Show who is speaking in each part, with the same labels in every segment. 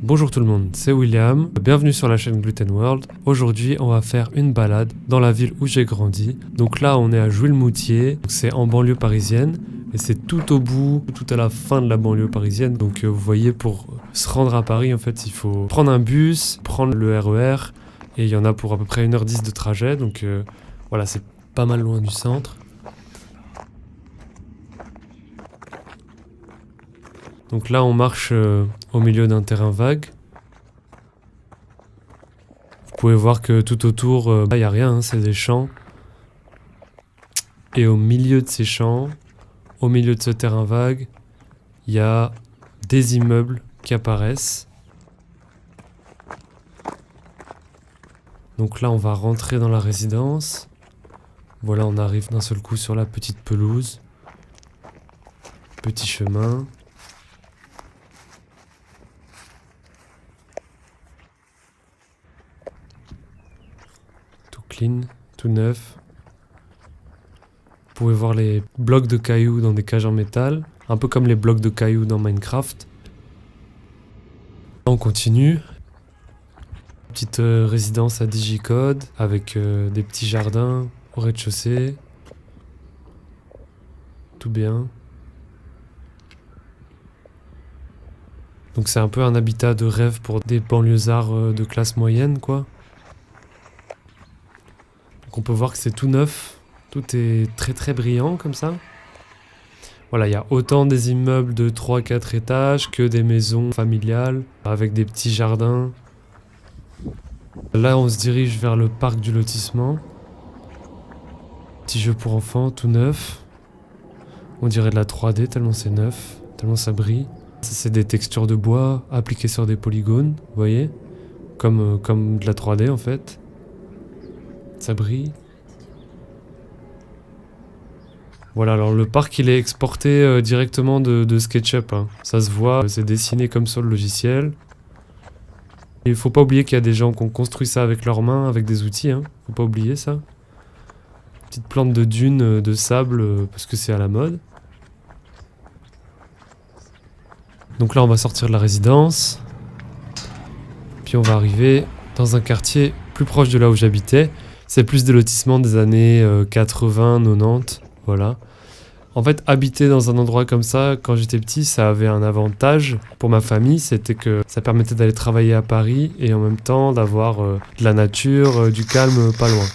Speaker 1: Bonjour tout le monde, c'est William, bienvenue sur la chaîne Gluten World. Aujourd'hui on va faire une balade dans la ville où j'ai grandi. Donc là on est à Jouy-le-Moutier, c'est en banlieue parisienne et c'est tout au bout, tout à la fin de la banlieue parisienne. Donc vous voyez, pour se rendre à Paris en fait il faut prendre un bus, prendre le RER et il y en a pour à peu près 1h10 de trajet. Donc voilà, c'est pas mal loin du centre. Donc là on marche au milieu d'un terrain vague. Vous pouvez voir que tout autour, il n'y a rien, hein, c'est des champs. Et au milieu de ces champs, au milieu de ce terrain vague, il y a des immeubles qui apparaissent. Donc là on va rentrer dans la résidence. Voilà, on arrive d'un seul coup sur la petite pelouse. Petit chemin. Clean, tout neuf. Vous pouvez voir les blocs de cailloux dans des cages en métal, un peu comme les blocs de cailloux dans Minecraft. On continue. Petite résidence à Digicode avec des petits jardins au rez-de-chaussée. Tout bien. Donc c'est un peu un habitat de rêve pour des banlieusards de classe moyenne, quoi. On peut voir que c'est tout neuf, tout est très très brillant comme ça. Voilà, il y a autant des immeubles de 3-4 étages que des maisons familiales avec des petits jardins. Là on se dirige vers le parc du lotissement. Petit jeu pour enfants, tout neuf. On dirait de la 3D tellement c'est neuf, tellement ça brille. Ça, c'est des textures de bois appliquées sur des polygones, vous voyez, comme de la 3D en fait. Ça brille. Voilà, alors le parc il est exporté directement de SketchUp, hein. Ça se voit, c'est dessiné comme sur le logiciel. Il faut pas oublier qu'il y a des gens qui ont construit ça avec leurs mains, avec des outils, hein. Faut pas oublier ça. Petite plante de dune de sable parce que c'est à la mode. Donc là on va sortir de la résidence. Puis on va arriver dans un quartier plus proche de là où j'habitais. C'est plus des lotissements des années 80, 90, voilà. En fait, habiter dans un endroit comme ça, quand j'étais petit, ça avait un avantage pour ma famille, c'était que ça permettait d'aller travailler à Paris et en même temps d'avoir de la nature, du calme pas loin.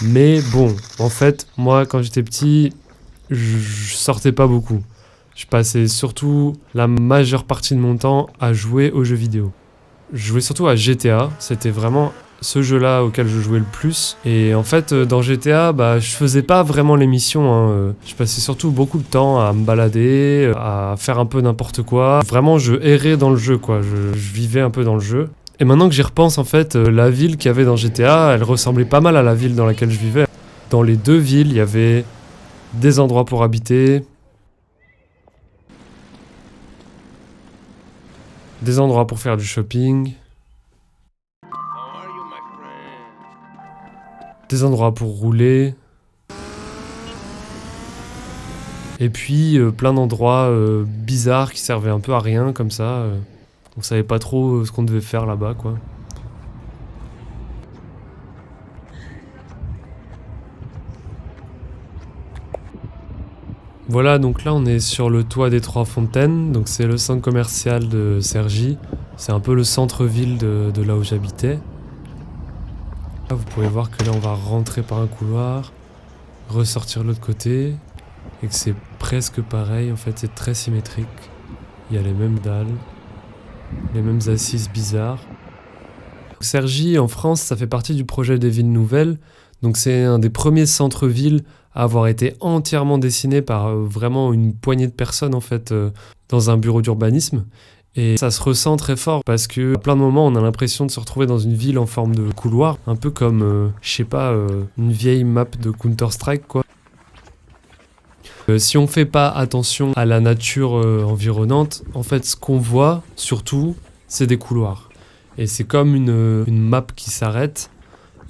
Speaker 1: Mais bon, en fait, moi, quand j'étais petit, je sortais pas beaucoup. Je passais surtout la majeure partie de mon temps à jouer aux jeux vidéo. Je jouais surtout à GTA, c'était vraiment ce jeu-là auquel je jouais le plus. Et en fait, dans GTA, je faisais pas vraiment les missions, hein. Je passais surtout beaucoup de temps à me balader, à faire un peu n'importe quoi. Vraiment, je errais dans le jeu, quoi. Je vivais un peu dans le jeu. Et maintenant que j'y repense, en fait, la ville qu'il y avait dans GTA, elle ressemblait pas mal à la ville dans laquelle je vivais. Dans les deux villes, il y avait des endroits pour habiter, des endroits pour faire du shopping, des endroits pour rouler, et puis plein d'endroits bizarres qui servaient un peu à rien comme ça. On savait pas trop ce qu'on devait faire là-bas, quoi. Voilà, donc là on est sur le toit des Trois Fontaines, donc c'est le centre commercial de Cergy. C'est un peu le centre-ville de là où j'habitais. Là, vous pouvez voir que là on va rentrer par un couloir, ressortir de l'autre côté, et que c'est presque pareil, en fait c'est très symétrique. Il y a les mêmes dalles, les mêmes assises bizarres. Cergy en France, ça fait partie du projet des villes nouvelles, donc c'est un des premiers centres-villes à avoir été entièrement dessiné par vraiment une poignée de personnes en fait dans un bureau d'urbanisme. Et ça se ressent très fort parce que à plein de moments on a l'impression de se retrouver dans une ville en forme de couloir, un peu comme, une vieille map de Counter-Strike, quoi. Si on fait pas attention à la nature environnante, en fait ce qu'on voit surtout c'est des couloirs. Et c'est comme une map qui s'arrête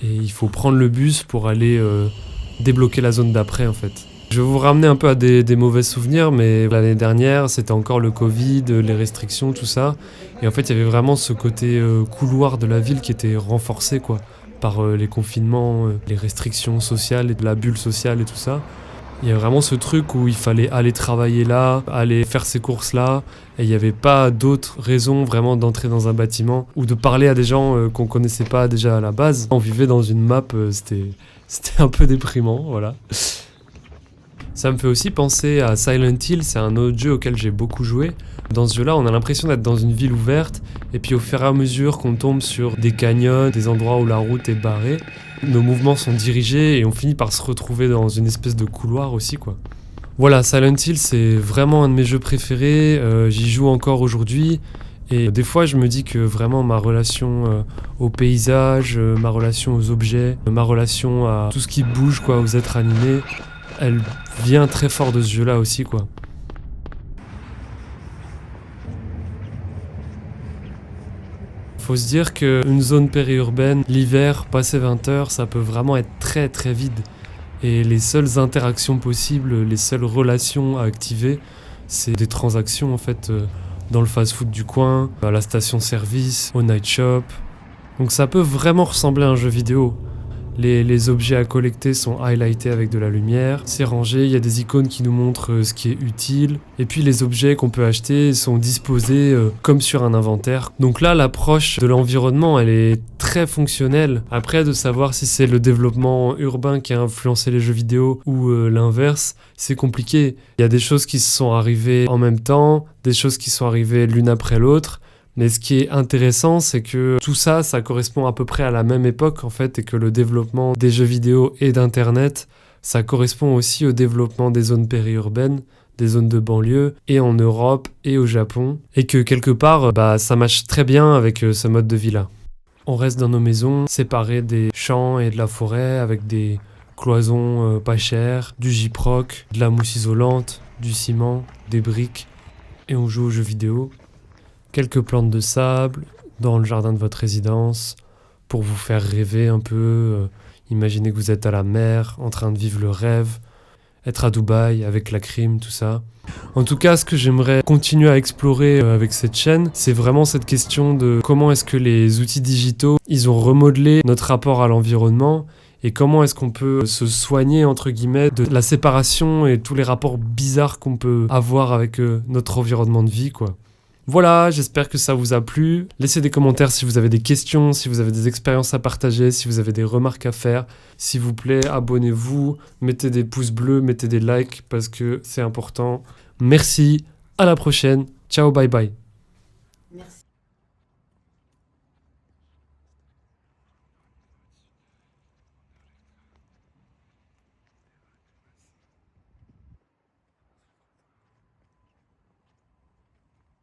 Speaker 1: et il faut prendre le bus pour aller débloquer la zone d'après en fait. Je vais vous ramener un peu à des mauvais souvenirs, mais l'année dernière, c'était encore le Covid, les restrictions, tout ça. Et en fait, il y avait vraiment ce côté couloir de la ville qui était renforcé, quoi, par les confinements, les restrictions sociales et de la bulle sociale et tout ça. Il y a vraiment ce truc où il fallait aller travailler là, aller faire ses courses là, et il n'y avait pas d'autre raison vraiment d'entrer dans un bâtiment ou de parler à des gens qu'on connaissait pas déjà à la base. On vivait dans une map, c'était un peu déprimant, voilà. Ça me fait aussi penser à Silent Hill, c'est un autre jeu auquel j'ai beaucoup joué. Dans ce jeu-là, on a l'impression d'être dans une ville ouverte, et puis au fur et à mesure qu'on tombe sur des canyons, des endroits où la route est barrée, nos mouvements sont dirigés et on finit par se retrouver dans une espèce de couloir aussi, quoi. Voilà, Silent Hill, c'est vraiment un de mes jeux préférés, j'y joue encore aujourd'hui, et des fois je me dis que vraiment ma relation au paysage, ma relation aux objets, ma relation à tout ce qui bouge, quoi, aux êtres animés, elle vient très fort de ce jeu-là aussi, quoi. Faut se dire qu'une zone périurbaine, l'hiver, passé 20h, ça peut vraiment être très très vide. Et les seules interactions possibles, les seules relations à activer, c'est des transactions en fait dans le fast-food du coin, à la station-service, au night shop. Donc ça peut vraiment ressembler à un jeu vidéo. Les objets à collecter sont highlightés avec de la lumière, c'est rangé, il y a des icônes qui nous montrent ce qui est utile, et puis les objets qu'on peut acheter sont disposés comme sur un inventaire. Donc là, l'approche de l'environnement, elle est très fonctionnelle. Après, de savoir si c'est le développement urbain qui a influencé les jeux vidéo ou l'inverse, c'est compliqué. Il y a des choses qui se sont arrivées en même temps, des choses qui sont arrivées l'une après l'autre. Mais ce qui est intéressant, c'est que tout ça, ça correspond à peu près à la même époque, en fait, et que le développement des jeux vidéo et d'Internet, ça correspond aussi au développement des zones périurbaines, des zones de banlieue, et en Europe et au Japon, et que quelque part, ça matche très bien avec ce mode de vie-là. On reste dans nos maisons, séparés des champs et de la forêt, avec des cloisons pas chères, du gyproc, de la mousse isolante, du ciment, des briques, et on joue aux jeux vidéo. Quelques plantes de sable dans le jardin de votre résidence pour vous faire rêver un peu. Imaginez que vous êtes à la mer, en train de vivre le rêve, être à Dubaï avec la crime, tout ça. En tout cas, ce que j'aimerais continuer à explorer avec cette chaîne, c'est vraiment cette question de comment est-ce que les outils digitaux, ils ont remodelé notre rapport à l'environnement et comment est-ce qu'on peut se soigner, entre guillemets, de la séparation et tous les rapports bizarres qu'on peut avoir avec notre environnement de vie, quoi. Voilà, j'espère que ça vous a plu. Laissez des commentaires si vous avez des questions, si vous avez des expériences à partager, si vous avez des remarques à faire. S'il vous plaît, abonnez-vous, mettez des pouces bleus, mettez des likes parce que c'est important. Merci, à la prochaine. Ciao, bye bye.